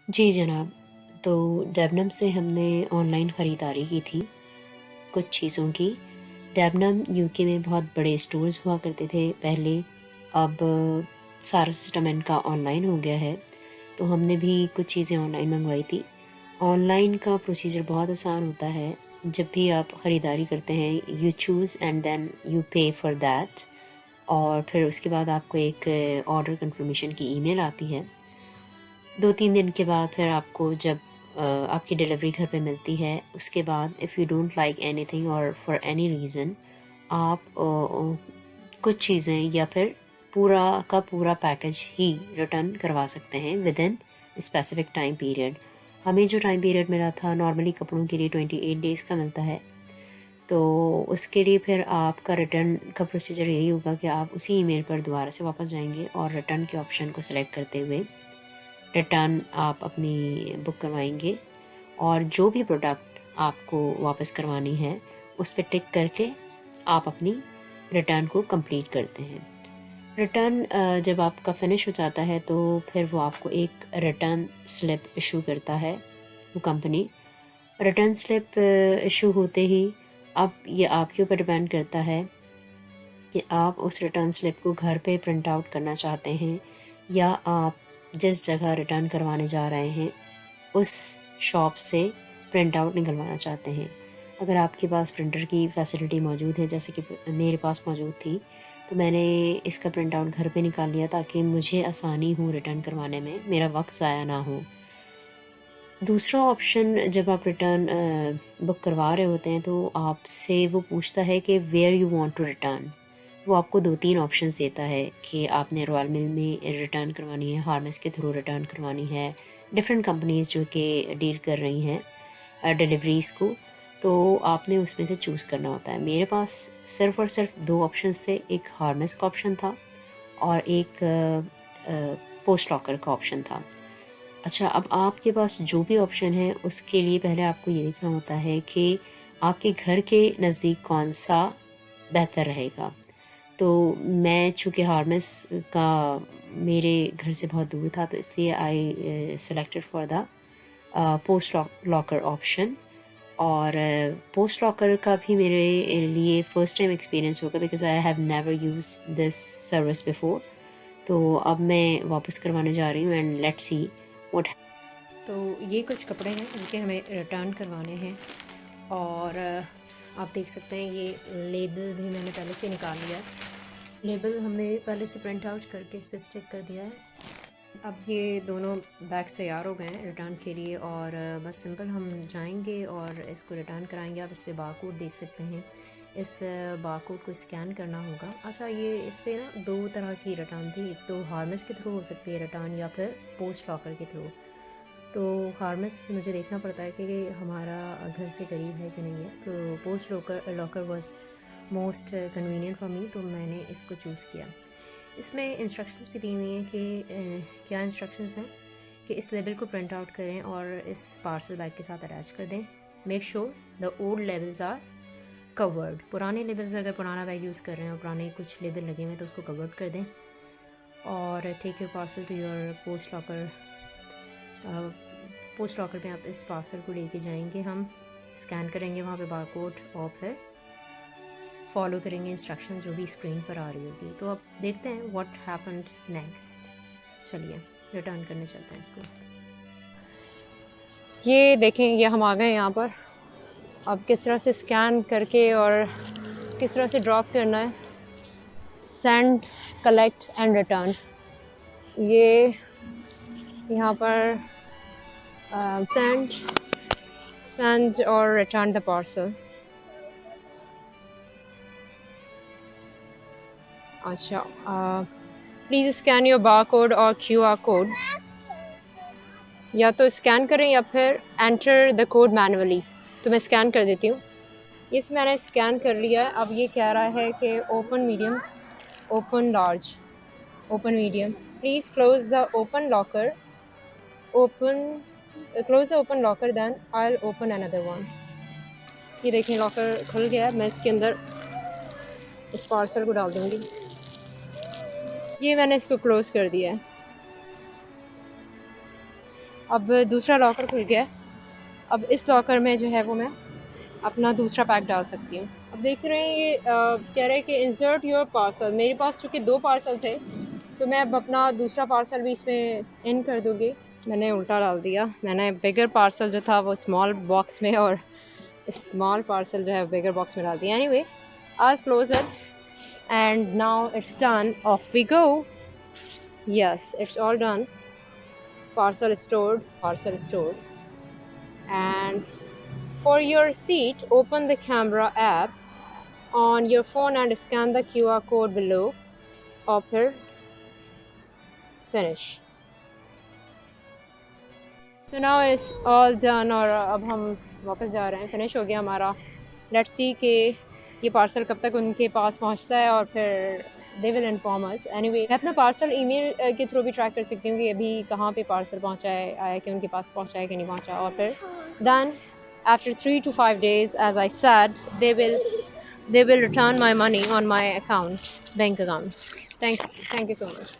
जी जनाब। तो डेबनम से हमने ऑनलाइन ख़रीदारी की थी कुछ चीज़ों की। डेबनम यूके में बहुत बड़े स्टोर्स हुआ करते थे पहले, अब सारा सिस्टम इनका ऑनलाइन हो गया है। तो हमने भी कुछ चीज़ें ऑनलाइन मंगवाई थी। ऑनलाइन का प्रोसीजर बहुत आसान होता है। जब भी आप ख़रीदारी करते हैं, you choose and then you pay for that, और फिर उसके बाद आपको एक ऑर्डर कंफर्मेशन की ईमेल आती है। 2-3 दिन के बाद फिर आपको जब आपकी डिलीवरी घर पे मिलती है, उसके बाद if you don't like anything और फॉर एनी रीज़न, आप कुछ चीज़ें या फिर पूरा का पूरा पैकेज ही रिटर्न करवा सकते हैं विदिन स्पेसिफिक टाइम पीरियड। हमें जो टाइम पीरियड मिला था नॉर्मली कपड़ों के लिए 28 डेज़ का मिलता है। तो उसके लिए फिर आपका रिटर्न का प्रोसीजर यही होगा कि आप उसी ईमेल पर दोबारा से वापस जाएंगे और रिटर्न के ऑप्शन को सिलेक्ट करते हुए रिटर्न आप अपनी बुक करवाएंगे, और जो भी प्रोडक्ट आपको वापस करवानी है उस पर टिक करके आप अपनी रिटर्न को कंप्लीट करते हैं। रिटर्न जब आपका फिनिश हो जाता है तो फिर वो आपको एक रिटर्न स्लिप इशू करता है, वो कंपनी। रिटर्न स्लिप इशू होते ही अब ये आपके ऊपर डिपेंड करता है कि आप उस रिटर्न स्लिप को घर पे प्रिंट आउट करना चाहते हैं या आप जिस जगह रिटर्न करवाने जा रहे हैं उस शॉप से प्रिंट आउट निकलवाना चाहते हैं। अगर आपके पास प्रिंटर की फैसिलिटी मौजूद है, जैसे कि मेरे पास मौजूद थी, तो मैंने इसका प्रिंट आउट घर पे निकाल लिया ताकि मुझे आसानी हो रिटर्न करवाने में, मेरा वक्त ज़ाया ना हो। दूसरा ऑप्शन, जब आप रिटर्न बुक करवा रहे होते हैं तो आपसे वो पूछता है कि where you want to return. वो आपको 2-3 ऑप्शंस देता है कि आपने रॉयल मिल में रिटर्न करवानी है, हार्मेस के थ्रू रिटर्न करवानी है, डिफरेंट कंपनीज़ जो कि डील कर रही हैं डिलीवरीज़ को, तो आपने उसमें से चूज़ करना होता है। मेरे पास सिर्फ़ और सिर्फ 2 ऑप्शंस थे, एक हार्मेस का ऑप्शन था और एक पोस्ट लॉकर का ऑप्शन था। अच्छा, अब आपके पास जो भी ऑप्शन है उसके लिए पहले आपको ये देखना होता है कि आपके घर के नज़दीक कौन-सा बेहतर रहेगा। तो मैं चूँकि हार्मेस का मेरे घर से बहुत दूर था, तो इसलिए I selected for the post locker option. और पोस्ट लॉकर का भी मेरे लिए फ़र्स्ट टाइम एक्सपीरियंस होगा because I have never used this service before. तो अब मैं वापस करवाने जा रही हूँ एंड लेट्स सी व्हाट। तो ये कुछ कपड़े हैं जिनके हमें रिटर्न करवाने हैं, और आप देख सकते हैं ये लेबल भी मैंने पहले से निकाल लिया है। लेबल हमने पहले से प्रिंट आउट करके इस पर स्टिक कर दिया है। अब ये दोनों बैग्स तैयार हो गए हैं रिटर्न के लिए, और बस सिंपल हम जाएंगे और इसको रिटर्न कराएंगे। आप इस पर बारकोड देख सकते हैं, इस बारकोड को स्कैन करना होगा। अच्छा, ये इस पर ना 2 तरह की रिटर्न थी, एक तो हार्मेस के थ्रू हो सकती है रिटर्न या फिर पोस्ट लॉकर के थ्रू। तो हार्मेस मुझे देखना पड़ता है कि हमारा घर से करीब है कि नहीं है, तो post locker was most convenient for me, तो मैंने इसको चूज़ किया। इसमें इंस्ट्रक्शंस भी दी हुई हैं कि क्या इंस्ट्रक्शंस हैं कि इस लेबल को प्रिंट आउट करें और इस पार्सल बैग के साथ अटैच कर दें। Make sure the old labels are covered. पुराने लेबल्स, अगर पुराना बैग यूज़ कर रहे हैं और पुराने कुछ लेबल लगे हुए हैं तो उसको कवर्ड कर दें। और take your parcel to your post locker. Post locker पे आप इस पार्सल को लेके जाएंगे, हम स्कैन करेंगे वहाँ पे बारकोड और फिर फॉलो करेंगे इंस्ट्रक्शन जो भी स्क्रीन पर आ रही होगी। तो अब देखते हैं व्हाट हैपेंड नेक्स्ट। चलिए रिटर्न करने चलते हैं इसको। ये देखें, ये हम आ गए यहाँ पर। अब किस तरह से स्कैन करके और किस तरह से ड्रॉप करना है, सेंड, कलेक्ट एंड रिटर्न, ये यहाँ पर सेंड और रिटर्न द पार्सल। अच्छा, please scan your bar code और QR कोड। या तो स्कैन करें या फिर एंटर द कोड मैनुअली। तो मैं स्कैन कर देती हूँ। इस मैंने स्कैन कर लिया है। अब ये कह रहा है कि open medium, open large, open medium. Please close the open locker, open close the open locker, then I will open another one. ये देखें, लॉकर खुल गया है। मैं इसके अंदर इस पार्सल को डाल दूँगी। ये मैंने इसको क्लोज़ कर दिया है। अब दूसरा लॉकर खुल गया है। अब इस लॉकर में जो है वो मैं अपना दूसरा पैक डाल सकती हूँ। अब देख रहे हैं ये कह रहे हैं कि इंसर्ट योर पार्सल। मेरे पास चूँकि 2 पार्सल थे, तो मैं अब अपना दूसरा पार्सल भी इसमें इन कर दूँगी। मैंने उल्टा डाल दिया। मैंने बिगर पार्सल जो था वो स्मॉल बॉक्स में और स्मॉल पार्सल जो है बिगर बॉक्स में डाल दिया। Anyway, I will close it and now it's done, off we go. Yes, it's all done. Parcel stored. And for your seat, open the camera app on your phone and scan the QR code below. और फिर finish. So now it's all done और अब हम वापस जा रहे हैं। Finish हो गया हमारा। लेट्स सी कि ये पार्सल कब तक उनके पास पहुंचता है और फिर they will inform us. Anyway, मैं अपना पार्सल ईमेल के थ्रू भी ट्रैक कर सकती हूँ कि अभी कहाँ पे पार्सल पहुंचा है, आया कि उनके पास पहुंचा है कि नहीं पहुंचा। और फिर then after 3 to 5 days, as I said, they will return my money on my account, bank account. Thank you so much.